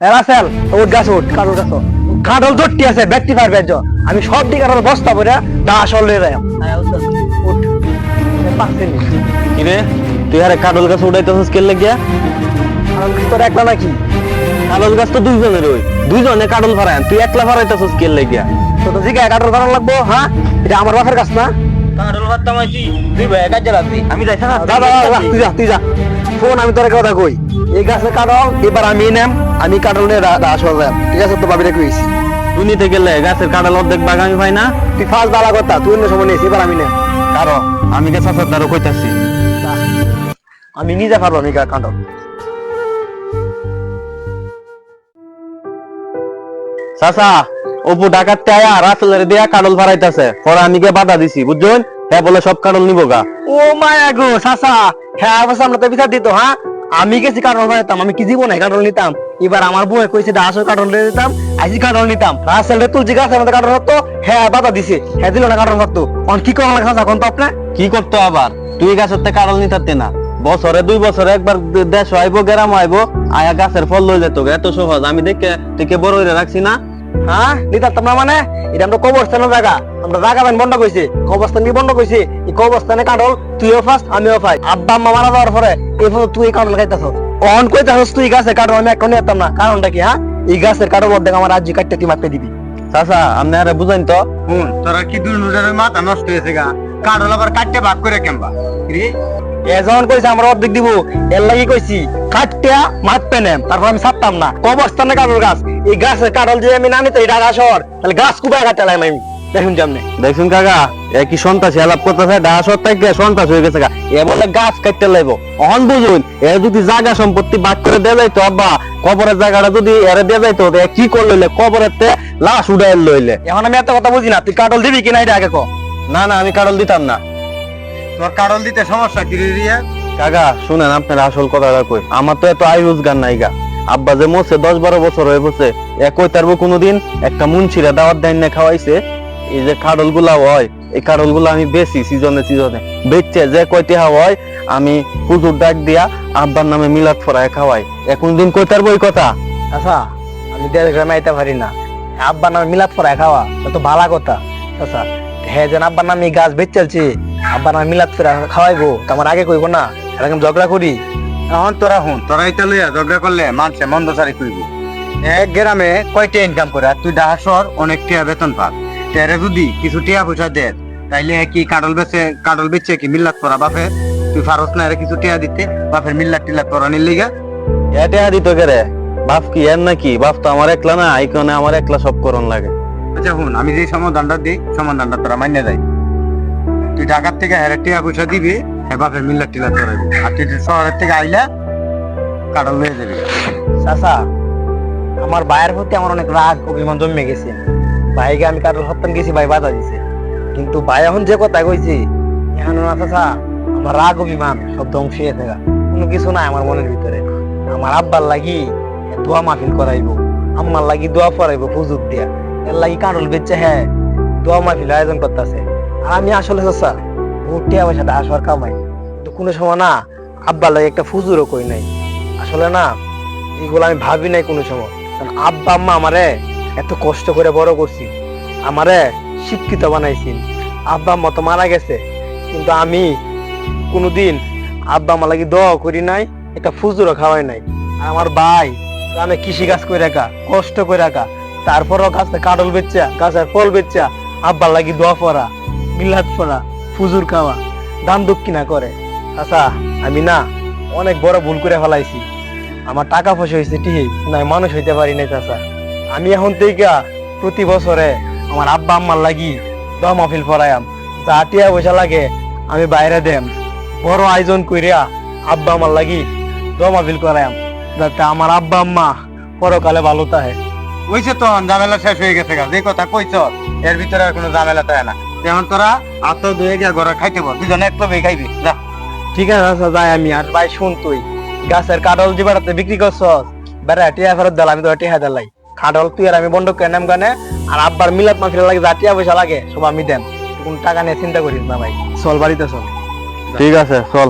রাসেল ওর গাছ ওঠ কাটল গাছ কাটল জটটি আছে ব্যক্তি পারবে আমি সব দিকে আর বস্তা পরে দা আসল লয়ে যাই উঠ পাচ্ছেন কি রে তুই আরে কাটল গাছ উঠাইতেছিস স্কেল লাগিয়া তোর একলা নাকি কাটল গাছ তো দুইজনের ওই দুইজনে কাটল ফারায় তুই একলা ফারাইতেছিস স্কেল লাগিয়া তো তো জিগায় কাটল ফারান লাগবো হ্যাঁ এটা আমার বাপের গাছ না কাটল ফারতাম আইছি তুই ভাই কাজ চালাবি আমি যাইছ না তুই যা ফোন আমি তোর কথা কই এই গাছে কাটল এবার আমি নেম আমি কাটল নিয়ে আসল যাম ঠিক আছে তো ভাবিরে কইছি তুই নিতে গেলে গাছের কাটল অর্ধেক বাগ আমি পাই না তুই ফার্স্ট বালা কথা তুই অন্য সময় নিয়েছি এবার আমি নেম কারো আমি কে চাচার দ্বারা কইতাছি আমি নিজে পারবো আমি কাটল চাচা অপু ডাকাতে আয়া রাসেলের দিয়া কাটল ফারাইতাছে পরে আমি কে বাধা দিছি বুঝছেন হ্যাঁ বলে সব কাটল নিবো গা ও মায়া গো সাসা হ্যাঁ অবশ্য আমরা তো বিচার দিত হ্যাঁ আমি গেছি কাটল বানাইতাম আমি কি জীবনে কাটল নিতাম এবার আমার বউ কইছে আসল কাটল নিতাম আইসি কাটল নিতাম রাসেল রে তুলছি গাছের মধ্যে কাটল হতো হ্যাঁ বাধা দিছে হ্যাঁ দিল না কাটল হতো অন কি করা লাগা এখন তো আপনার কি করতো আবার তুই গাছের থেকে কাটল নিতাতে না বছরে 2 বছরে একবার দেশ আইবো গ্রাম আইবো আয়া গাছের ফল লই যেত এত সহজ আমি দেখে থেকে বড় হইরে রাখছি না হ্যাঁ নিতাম না মানে এটা আমরা কবরস্থানের জায়গা আমরা জায়গা বাইন বন্ধ কইছি কবরস্থান কি বন্ধ কইছি এই কবরস্থানে কাটল তুইও ফার্স্ট আমিও ফাই আব্বা আম্মা মারা যাওয়ার পরে এই ফলে তুই কাটল খাইতাছ অন কইতাছস তুই গাছে কাটল আমি এখন নিতাম না কারণটা কি হ্যাঁ এই গাছের কাটল অর্ধেক আমার আজই কাটতে তুই মারতে দিবি চাচা আপনি আরে বুঝাইন তো তোরা কি দুনুরের মাথা নষ্ট হয়েছে গা কাটল আবার কাটতে ভাগ করে কেমবা রে এজন কইছে আমরা অর্ধেক দিব এর লাগি কইছি কাটতে মারতে নেম তারপর আমি ছাড়তাম না কবরস্থানে কাটল গাছ এই গাছের কাটল যে আমি না নিতে এটা আসর তাহলে গাছ কুবাই কাটলাম আমি দেখুন জামনে দেখুন কাকা একই সন্ত্রাস হেলাপ করতেছে ডাসর থেকে সন্ত্রাস হয়ে গেছে গা এ বলে গাছ কাটতে লাইব অহন বুঝুন এ যদি জায়গা সম্পত্তি ভাগ করে দেয়া যাইতো আব্বা কবরের জায়গাটা যদি এরে দেয়া যাইতো এ কি করলে কবরের তে লাশ উড়াই লইলে এখন আমি এত কথা বুঝি না তুই কাটল দিবি কিনা এটা আগে ক না না আমি কাটল দিতাম না তোর কাটল দিতে সমস্যা কি রে রিয়া কাকা শুনেন আপনার আসল কথাটা কই আমার তো এত আয় রোজগার নাই গা আব্বা যে মোছে 10-12 বছর হয়ে বসে এ কই তারবো কোনোদিন একটা মুন্সিরা দাওয়াত দেন না খাওয়াইছে এই যে কাটল গুলা হয় এই কাটল গুলা আমি বেশি সিজনে বেচছে যে কয়টি হয় আমি হুজুর ডাক দিয়া আব্বার নামে মিলাদ ফরায় খাওয়াই এখন দিন কই তারবো এই কথা আচ্ছা আমি দেড় গ্রামে আইতে পারি না আব্বার নামে মিলাদ ফরায় খাওয়া তো ভালো কথা আচ্ছা হ্যাঁ যেন আব্বার নামে গাছ বেচ চলছে আব্বার নামে মিলাদ ফেরা খাওয়াইবো তো আমার আগে কইবো না এরকম ঝগড়া করি এখন তোরা হুন তোরা এটা লইয়া ঝগড়া করলে মানুষে মন্দ সারি কইব এক গ্রামে কয়টা ইনকাম করে আর তুই ডাহাসর অনেক টিয়া বেতন পাস তেরে যদি কিছু টিয়া পয়সা দে তাইলে কি কাটল বেচে কি মিল্লাত করা বাপে তুই ফারস না এর কিছু টিয়া দিতে বাপের মিল্লাত টিল্লাত করা নিলিগা এটা দিত কেরে বাপ কি এর নাকি বাপ তো আমার একলা না আইকনে আমার একলা সব করন লাগে আচ্ছা হুন আমি যে সমাধানটা দিই সমাধানটা তোরা মাইনে যাই তুই ঢাকার থেকে হেরে টিয়া পয়সা দিবি হ্যাঁ বাপের মিল্লাত টিল্লাত করাবি আর তুই শহরের থেকে আইলা কাটল লয়ে যাবি চাচা আমার ভাইয়ের প্রতি আমার অনেক রাগ অভিমান জমে গেছে ভাইকে আমি কাটল হত্যান গেছি ভাই বাধা দিছে কিন্তু ভাই এখন যে কথা কইছি এখন না চাচা আমার রাগ অভিমান সব ধ্বংস হয়ে থাকা কোনো কিছু নাই আমার মনের ভিতরে আমার আব্বার লাগি দোয়া মাহফিল করাইবো আম্মার লাগি দোয়া পড়াইবো হুজুর দিয়া এর লাগি কাটল বেচে হ্যাঁ দোয়া মাহফিল আয়োজন করতেছে আর আমি আসলে চাচা ভুটিয়া পয়সা ডাহাসর কামাই কিন্তু কোনো সময় না আব্বার লাগে একটা ফুজুরও কই নাই আসলে না এগুলো আমি ভাবি নাই কোনো সময় কারণ আব্বা আম্মা আমারে এত কষ্ট করে বড় করছি আমারে শিক্ষিত বানাইছি আব্বা আম্মা তো মারা গেছে কিন্তু আমি কোনোদিন আব্বা আম্মা লাগি দোয়া করি নাই একটা ফুজুরও খাওয়াই নাই আর আমার ভাই আমি কৃষি কাজ করে রাখা কষ্ট করে রাখা তারপরও গাছে কাটল বেচা গাছের ফল বেচা আব্বার লাগি দোয়া পড়া মিলাদ পড়া ফুজুর খাওয়া দান দক্ষিণা করে আচ্ছা আমি না অনেক বড় ভুল করে ফেলাইছি আমার টাকা পয়সা হয়েছে ঠিক না মানুষ হইতে পারি নাই চাচা আমি এখন থেকে প্রতি বছরে আমার আব্বা আম্মার লাগি দোয়া মাহফিল পড়াইম যা টিয়া পয়সা লাগে আমি বাইরে দেম বড় আয়োজন কইরা আব্বা আম্মার লাগি দোয়া মাহফিল করাইম যাতে আমার আব্বা আম্মা পরকালে ভালো থাকে ওইসে তো ঝামেলা শেষ হয়ে গেছে গা যে কথা কইছ এর ভিতরে আর কোনো ঝামেলা থাকে না যেমন তোরা আত্ম ধুয়ে গিয়া ঘরে খাইতে পার দুজনে এক লবে খাইবি যা ঠিক আছে আচ্ছা যাই আমি আর ভাই শুন তুই গাছের কাটল যে বেড়াতে বিক্রি করছ বেড়া টিয়া ফেরত দিলাম আমি তো টিয়া দিলাই কাটল তুই আর আমি বন্ধ করে নাম গানে আর আব্বার মিলাদ মাহফিল লাগে যা টিয়া পয়সা লাগে সব আমি দেন কোন টাকা নিয়ে চিন্তা করিস না ভাই চল বাড়িতে চল ঠিক আছে চল